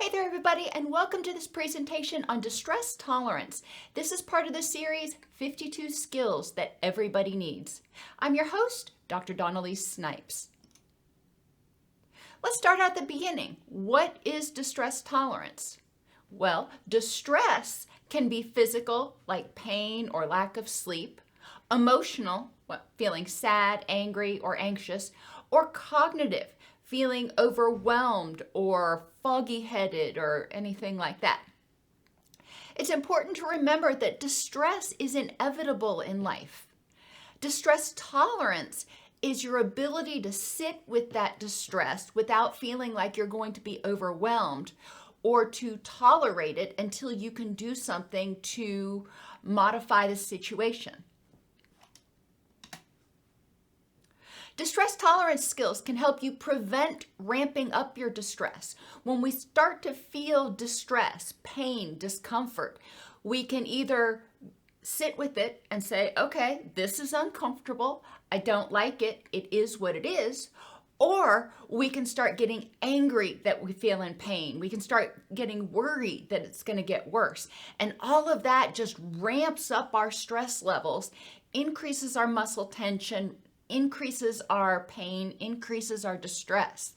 Hey there everybody, and welcome to this presentation on distress tolerance. This is part of the series 52 Skills That Everybody Needs. I'm your host, Dr. Elise Snipes. Let's start at the beginning. What is distress tolerance? Well, distress can be physical, like pain or lack of sleep, emotional, feeling sad, angry, or anxious, or cognitive, feeling overwhelmed or foggy-headed or anything like that. It's important to remember that distress is inevitable in life. Distress tolerance is your ability to sit with that distress without feeling like you're going to be overwhelmed, or to tolerate it until you can do something to modify the situation. Distress tolerance skills can help you prevent ramping up your distress. When we start to feel distress, pain, discomfort, we can either sit with it and say, okay, this is uncomfortable, I don't like it, it is what it is, or we can start getting angry that we feel in pain. We can start getting worried that it's going to get worse. And all of that just ramps up our stress levels, increases our muscle tension, increases our pain, increases our distress.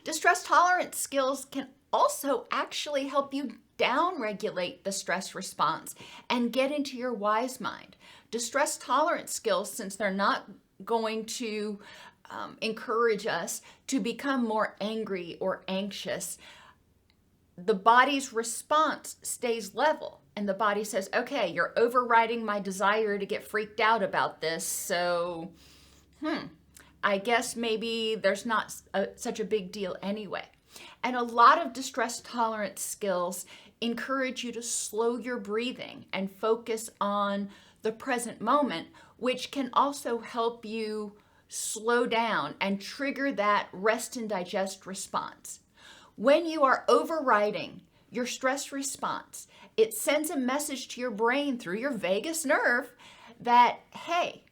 Distress tolerance skills can also actually help you downregulate the stress response and get into your wise mind. Distress tolerance skills, since they're not going to encourage us to become more angry or anxious, the body's response stays level. And the body says, okay, you're overriding my desire to get freaked out about this, so I guess maybe there's not such a big deal anyway. And a lot of distress tolerance skills encourage you to slow your breathing and focus on the present moment, which can also help you slow down and trigger that rest and digest response. When you are overriding your stress response, it sends a message to your brain through your vagus nerve that, hey,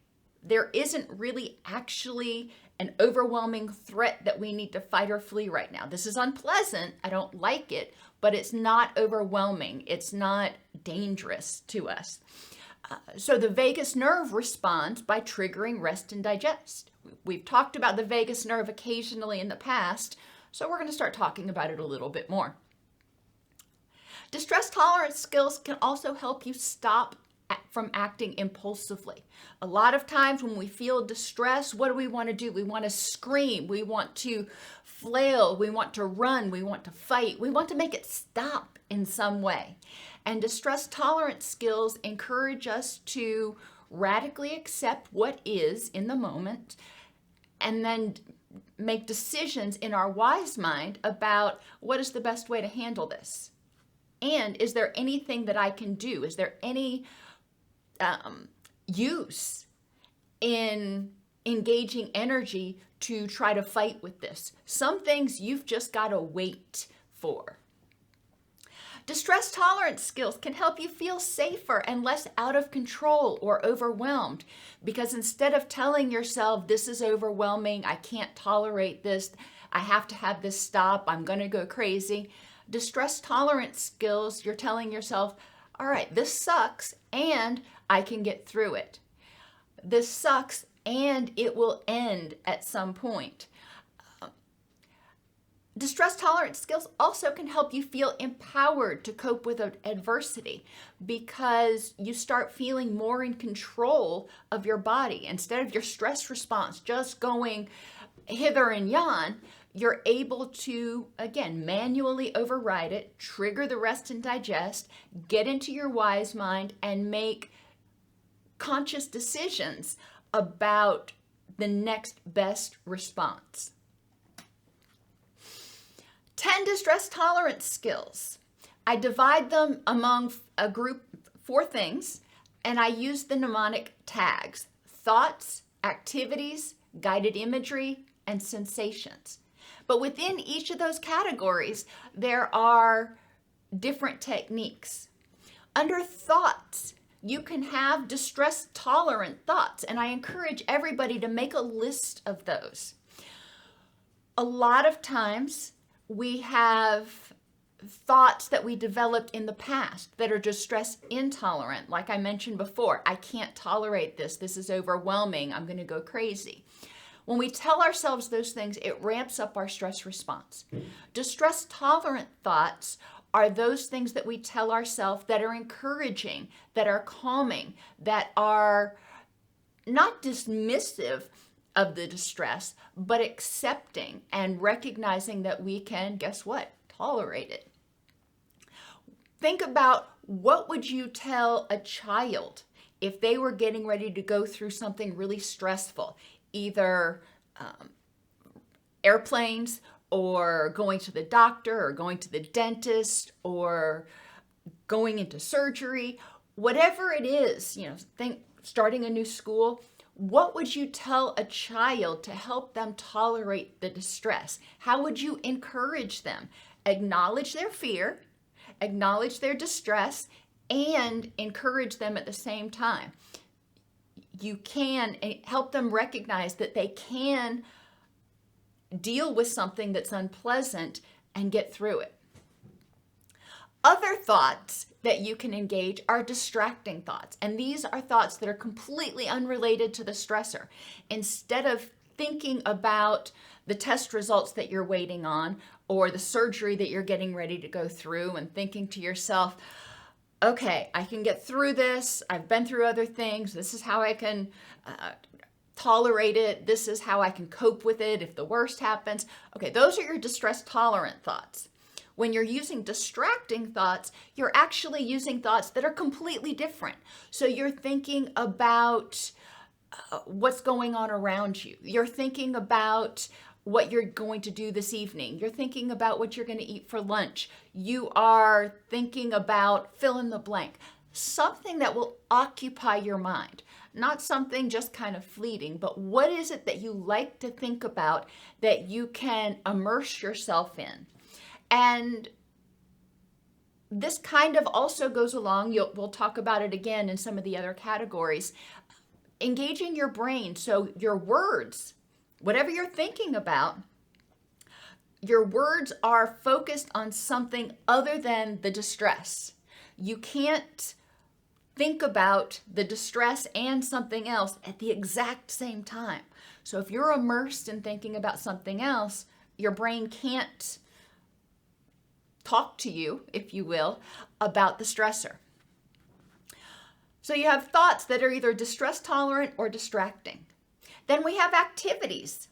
there isn't really actually an overwhelming threat that we need to fight or flee right now. This is unpleasant, I don't like it, but it's not overwhelming, it's not dangerous to us. So the vagus nerve responds by triggering rest and digest. We've talked about the vagus nerve occasionally in the past, so we're going to start talking about it a little bit more. Distress tolerance skills can also help you stop from acting impulsively. A lot of times when we feel distress, what do we want to do? We want to scream, we want to flail, we want to run, we want to fight, we want to make it stop in some way. And distress tolerance skills encourage us to radically accept what is in the moment and then make decisions in our wise mind about what is the best way to handle this. And is there anything that I can do? Is there any use in engaging energy to try to fight with this? Some things you've just got to wait for. Distress tolerance skills can help you feel safer and less out of control or overwhelmed, because instead of telling yourself, this is overwhelming, I can't tolerate this, I have to have this stop, I'm going to go crazy, distress tolerance skills, you're telling yourself, all right, this sucks and I can get through it. This sucks and it will end at some point. Distress tolerance skills also can help you feel empowered to cope with adversity, because you start feeling more in control of your body. Instead of your stress response just going hither and yon, you're able to, again, manually override it, trigger the rest and digest, get into your wise mind, and make conscious decisions about the next best response. 10 distress tolerance skills. I divide them among a group 4 things, and I use the mnemonic tags: thoughts, activities, guided imagery, and sensations. But within each of those categories, there are different techniques. Under thoughts, you can have distress tolerant thoughts, and I encourage everybody to make a list of those. A lot of times We have thoughts that we developed in the past that are distress intolerant. Like I mentioned before, I can't tolerate this. This is overwhelming. I'm going to go crazy. When we tell ourselves those things, it ramps up our stress response. Distress tolerant thoughts are those things that we tell ourselves that are encouraging, that are calming, that are not dismissive of the distress, but accepting and recognizing that we can, guess what, tolerate it. Think about, what would you tell a child if they were getting ready to go through something really stressful, either airplanes or going to the doctor or going to the dentist or going into surgery, whatever it is, think starting a new school. What would you tell a child to help them tolerate the distress? How would you encourage them? Acknowledge their fear, acknowledge their distress, and encourage them at the same time. You can help them recognize that they can deal with something that's unpleasant and get through it. Other thoughts that you can engage are distracting thoughts. And these are thoughts that are completely unrelated to the stressor. Instead of thinking about the test results that you're waiting on or the surgery that you're getting ready to go through and thinking to yourself, okay, I can get through this. I've been through other things. This is how I can tolerate it. This is how I can cope with it if the worst happens. Okay, those are your distress tolerant thoughts. When you're using distracting thoughts, you're actually using thoughts that are completely different. So you're thinking about what's going on around you. You're thinking about what you're going to do this evening. You're thinking about what you're going to eat for lunch. You are thinking about fill in the blank. Something that will occupy your mind. Not something just kind of fleeting, but what is it that you like to think about that you can immerse yourself in? And this kind of also goes along, we'll talk about it again in some of the other categories, engaging your brain. So your words, whatever you're thinking about, your words are focused on something other than the distress. You can't think about the distress and something else at the exact same time. So if you're immersed in thinking about something else, your brain can't talk to you, if you will, about the stressor. So you have thoughts that are either distress tolerant or distracting. Then we have activities.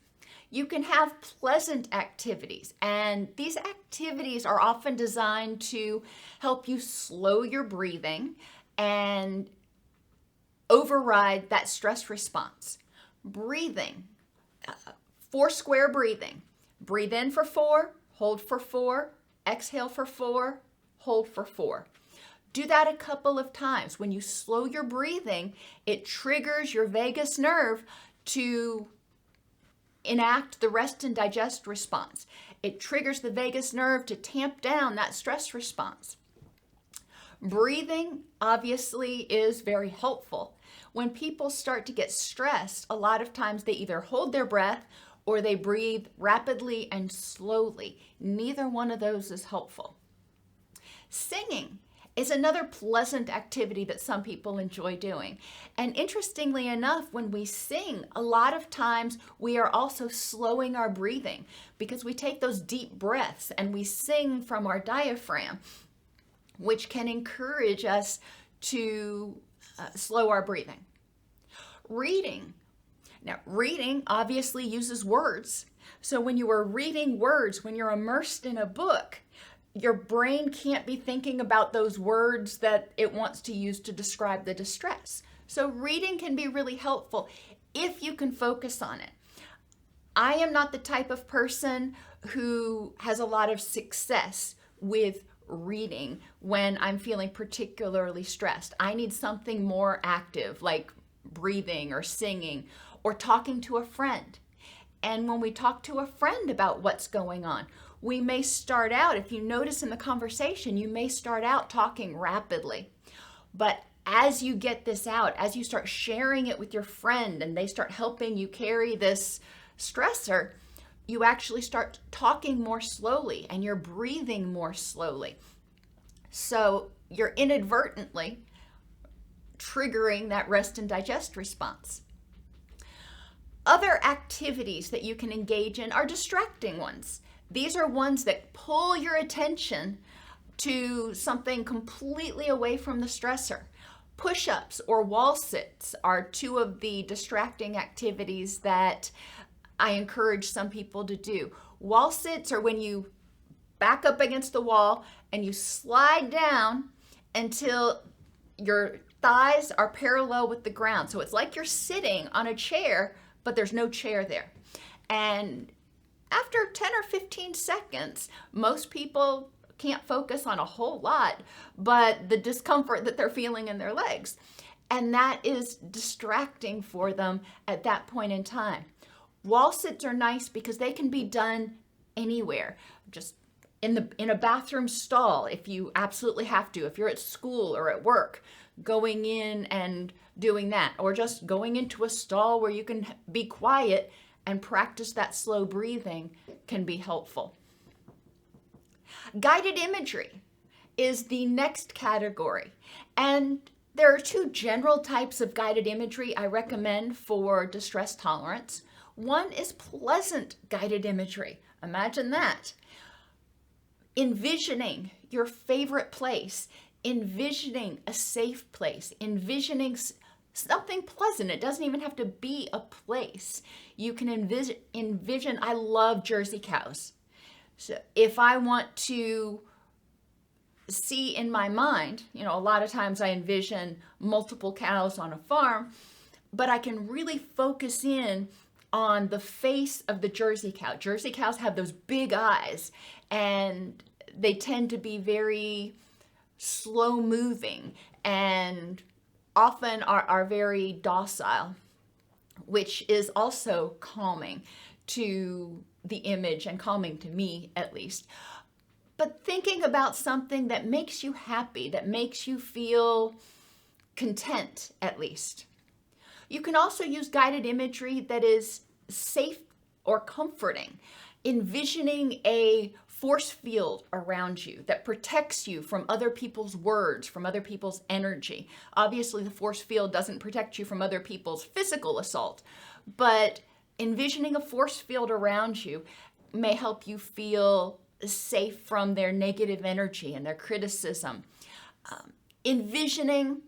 You can have pleasant activities, and these activities are often designed to help you slow your breathing and override that stress response. Breathing, 4 square breathing. Breathe in for 4, hold for 4, exhale for 4, hold for 4. Do that a couple of times. When you slow your breathing, it triggers your vagus nerve to enact the rest and digest response. It triggers the vagus nerve to tamp down that stress response. Breathing obviously is very helpful. When people start to get stressed, a lot of times they either hold their breath or they breathe rapidly and slowly. Neither one of those is helpful. Singing is another pleasant activity that some people enjoy doing. And interestingly enough, when we sing, a lot of times we are also slowing our breathing because we take those deep breaths and we sing from our diaphragm, which can encourage us to slow our breathing. Reading. Now, reading obviously uses words. So when you are reading words, when you're immersed in a book, your brain can't be thinking about those words that it wants to use to describe the distress. So reading can be really helpful if you can focus on it. I am not the type of person who has a lot of success with reading when I'm feeling particularly stressed. I need something more active, like breathing or singing or talking to a friend. And when we talk to a friend about what's going on, we may start out, if you notice in the conversation, you may start out talking rapidly. But as you get this out, as you start sharing it with your friend and they start helping you carry this stressor, you actually start talking more slowly and you're breathing more slowly. So you're inadvertently triggering that rest and digest response. Other activities that you can engage in are distracting ones. These are ones that pull your attention to something completely away from the stressor. Push-ups or wall sits are two of the distracting activities that I encourage some people to do. Wall sits are when you back up against the wall and you slide down until your thighs are parallel with the ground. So it's like you're sitting on a chair, but there's no chair there. And after 10 or 15 seconds, most people can't focus on a whole lot, but the discomfort that they're feeling in their legs. And that is distracting for them at that point in time. Wall sits are nice because they can be done anywhere, just in a bathroom stall if you absolutely have to, if you're at school or at work, going in and doing that, or just going into a stall where you can be quiet and practice that slow breathing can be helpful. Guided imagery is the next category, and there are two general types of guided imagery I recommend for distress tolerance. One is pleasant guided imagery. Imagine that. Envisioning your favorite place, envisioning a safe place, envisioning something pleasant. It doesn't even have to be a place. You can envision, I love Jersey cows. So if I want to see in my mind, a lot of times I envision multiple cows on a farm, but I can really focus in on the face of the Jersey cow. Jersey cows have those big eyes and they tend to be very slow moving and often are very docile, which is also calming to the image and calming to me at least. But thinking about something that makes you happy, that makes you feel content at least. You can also use guided imagery that is safe or comforting, envisioning a force field around you that protects you from other people's words, from other people's energy. Obviously, the force field doesn't protect you from other people's physical assault, but envisioning a force field around you may help you feel safe from their negative energy and their criticism. Envisioning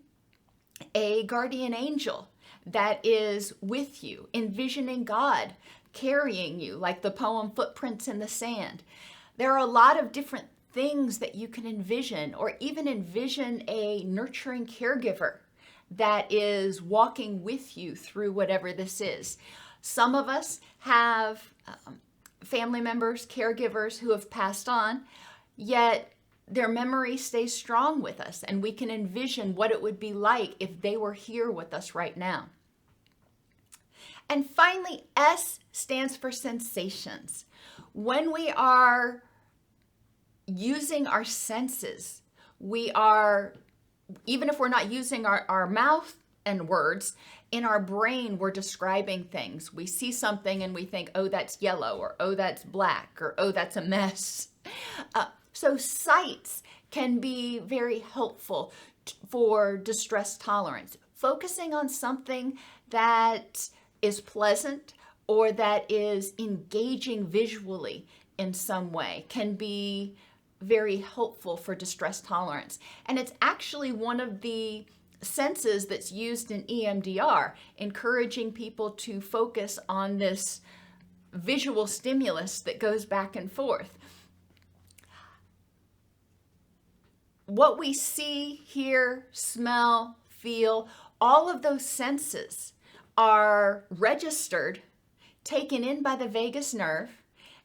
a guardian angel that is with you, envisioning God carrying you, like the poem Footprints in the Sand. There are a lot of different things that you can envision, or even envision a nurturing caregiver that is walking with you through whatever this is. Some of us have family members, caregivers who have passed on, yet their memory stays strong with us, and we can envision what it would be like if they were here with us right now. And finally, S stands for sensations. When we are using our senses, we are, even if we're not using our mouth and words, in our brain, we're describing things. We see something and we think, oh, that's yellow, or oh, that's black, or oh, that's a mess. So sights can be very helpful for distress tolerance. Focusing on something that is pleasant or that is engaging visually in some way can be very helpful for distress tolerance. And it's actually one of the senses that's used in EMDR, encouraging people to focus on this visual stimulus that goes back and forth. What we see, hear, smell, feel, all of those senses are registered, taken in by the vagus nerve,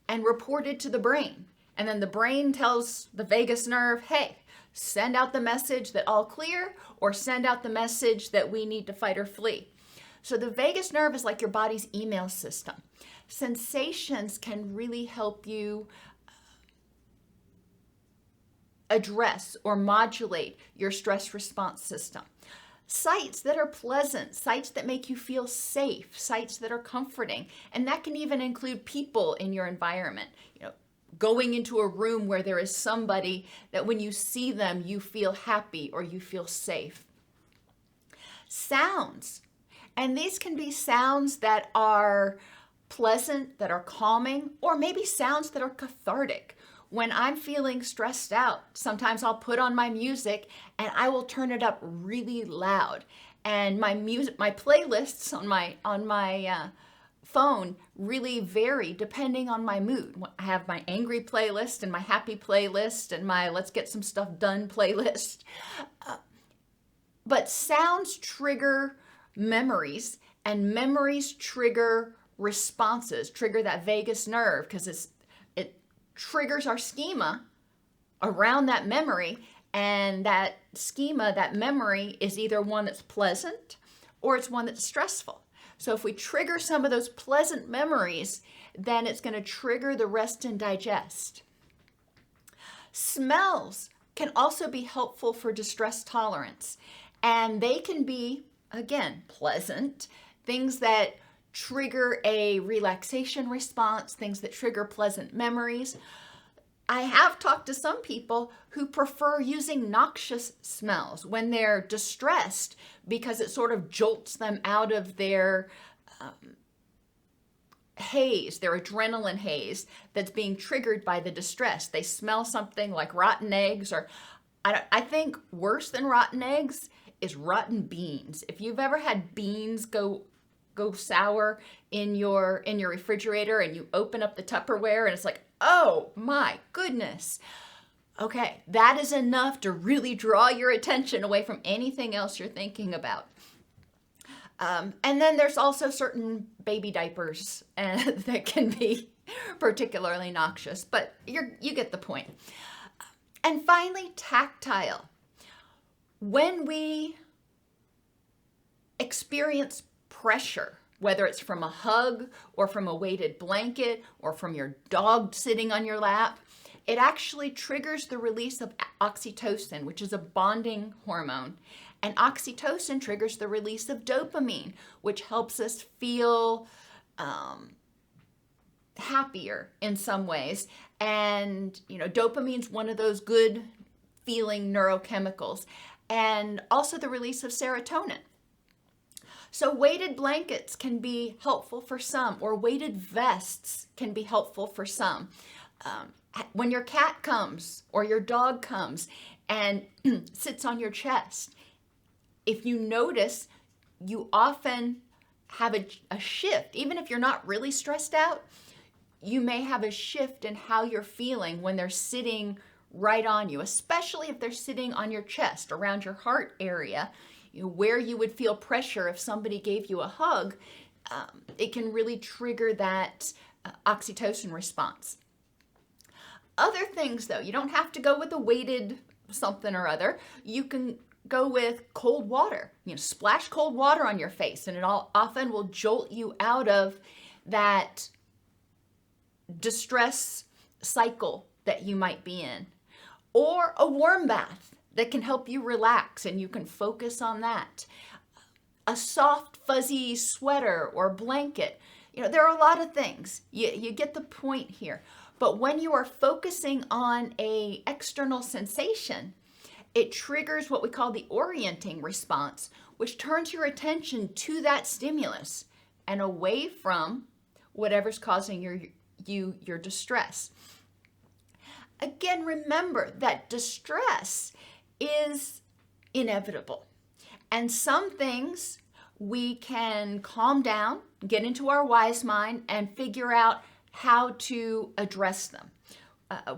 and reported to the brain. And then the brain tells the vagus nerve, hey, send out the message that all clear, or send out the message that we need to fight or flee. So the vagus nerve is like your body's email system. Sensations can really help you address or modulate your stress response system. Sights that are pleasant, sights that make you feel safe, sights that are comforting. And that can even include people in your environment. Going into a room where there is somebody that when you see them, you feel happy or you feel safe. Sounds. And these can be sounds that are pleasant, that are calming, or maybe sounds that are cathartic. When I'm feeling stressed out, sometimes I'll put on my music and I will turn it up really loud. And my playlists on my phone really vary depending on my mood. I have my angry playlist and my happy playlist and my let's get some stuff done playlist. But sounds trigger memories, and memories trigger responses, trigger that vagus nerve, because it triggers our schema around that memory, and that schema, that memory, is either one that's pleasant or it's one that's stressful. So if we trigger some of those pleasant memories, then it's going to trigger the rest and digest. Smells can also be helpful for distress tolerance, and they can be, again, pleasant, things that trigger a relaxation response, things that trigger pleasant memories. I have talked to some people who prefer using noxious smells when they're distressed because it sort of jolts them out of their haze, their adrenaline haze that's being triggered by the distress. They smell something like rotten eggs, or I think worse than rotten eggs is rotten beans. If you've ever had beans go sour in your refrigerator and you open up the Tupperware and it's like, oh my goodness. Okay, that is enough to really draw your attention away from anything else you're thinking about. And then there's also certain baby diapers that can be particularly noxious, but you get the point. And finally, tactile. When we experience pressure, whether it's from a hug or from a weighted blanket or from your dog sitting on your lap, it actually triggers the release of oxytocin, which is a bonding hormone. And oxytocin triggers the release of dopamine, which helps us feel happier in some ways. And, dopamine's one of those good feeling neurochemicals. And also the release of serotonin. So weighted blankets can be helpful for some, or weighted vests can be helpful for some. When your cat comes or your dog comes and sits on your chest, if you notice, you often have a shift. Even if you're not really stressed out, you may have a shift in how you're feeling when they're sitting right on you, especially if they're sitting on your chest, around your heart area, where you would feel pressure if somebody gave you a hug. It can really trigger that oxytocin response. Other things, though, you don't have to go with a weighted something or other. You can go with cold water. Splash cold water on your face, and it often will jolt you out of that distress cycle that you might be in. Or a warm bath that can help you relax and you can focus on that. A soft, fuzzy sweater or blanket. There are a lot of things. You get the point here. But when you are focusing on an external sensation, it triggers what we call the orienting response, which turns your attention to that stimulus and away from whatever's causing your distress. Again, remember that distress is inevitable. And some things we can calm down, get into our wise mind, and figure out how to address them.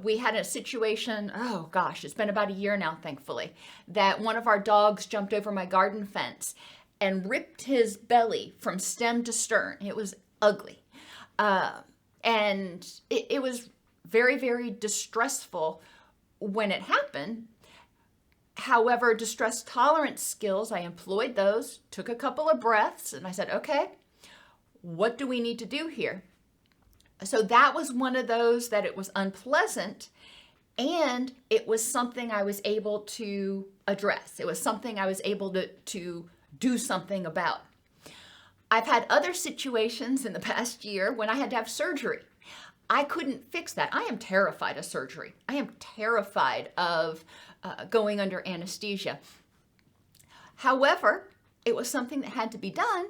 We had a situation, oh gosh, it's been about a year now, thankfully, that one of our dogs jumped over my garden fence and ripped his belly from stem to stern. It was ugly. And it was very, very distressful when it happened. However, distress tolerance skills, I employed those, took a couple of breaths, and I said, okay, what do we need to do here? So that was one of those that it was unpleasant, and it was something I was able to address. It was something I was able to do something about. I've had other situations in the past year when I had to have surgery. I couldn't fix that. I am terrified of surgery. I am terrified of going under anesthesia. However, it was something that had to be done,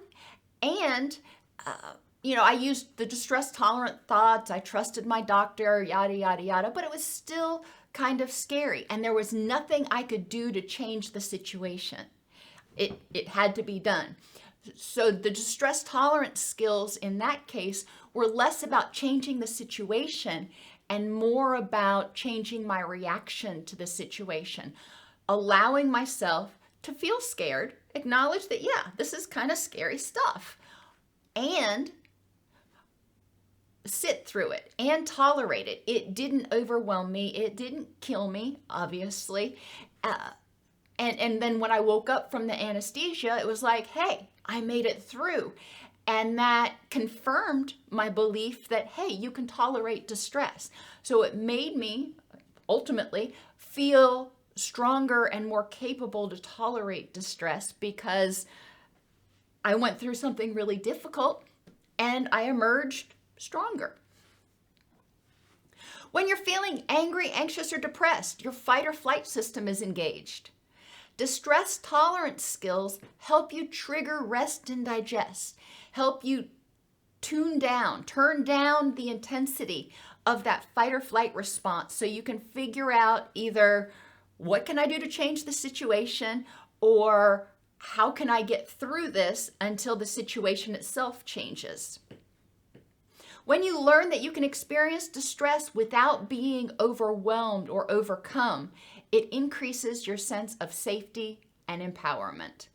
and I used the distress tolerant thoughts. I trusted my doctor, yada, yada, yada, but it was still kind of scary, and there was nothing I could do to change the situation. It had to be done. So the distress tolerance skills in that case were less about changing the situation and more about changing my reaction to the situation, allowing myself to feel scared, acknowledge that, yeah, this is kind of scary stuff, and sit through it and tolerate it. It didn't overwhelm me. It didn't kill me, obviously. And then when I woke up from the anesthesia, it was like, hey, I made it through. And that confirmed my belief that, hey, you can tolerate distress. So it made me ultimately feel stronger and more capable to tolerate distress because I went through something really difficult and I emerged stronger. When you're feeling angry, anxious, or depressed, your fight or flight system is engaged. Distress tolerance skills help you trigger rest and digest, help you turn down the intensity of that fight or flight response so you can figure out either what can I do to change the situation or how can I get through this until the situation itself changes. When you learn that you can experience distress without being overwhelmed or overcome, it increases your sense of safety and empowerment.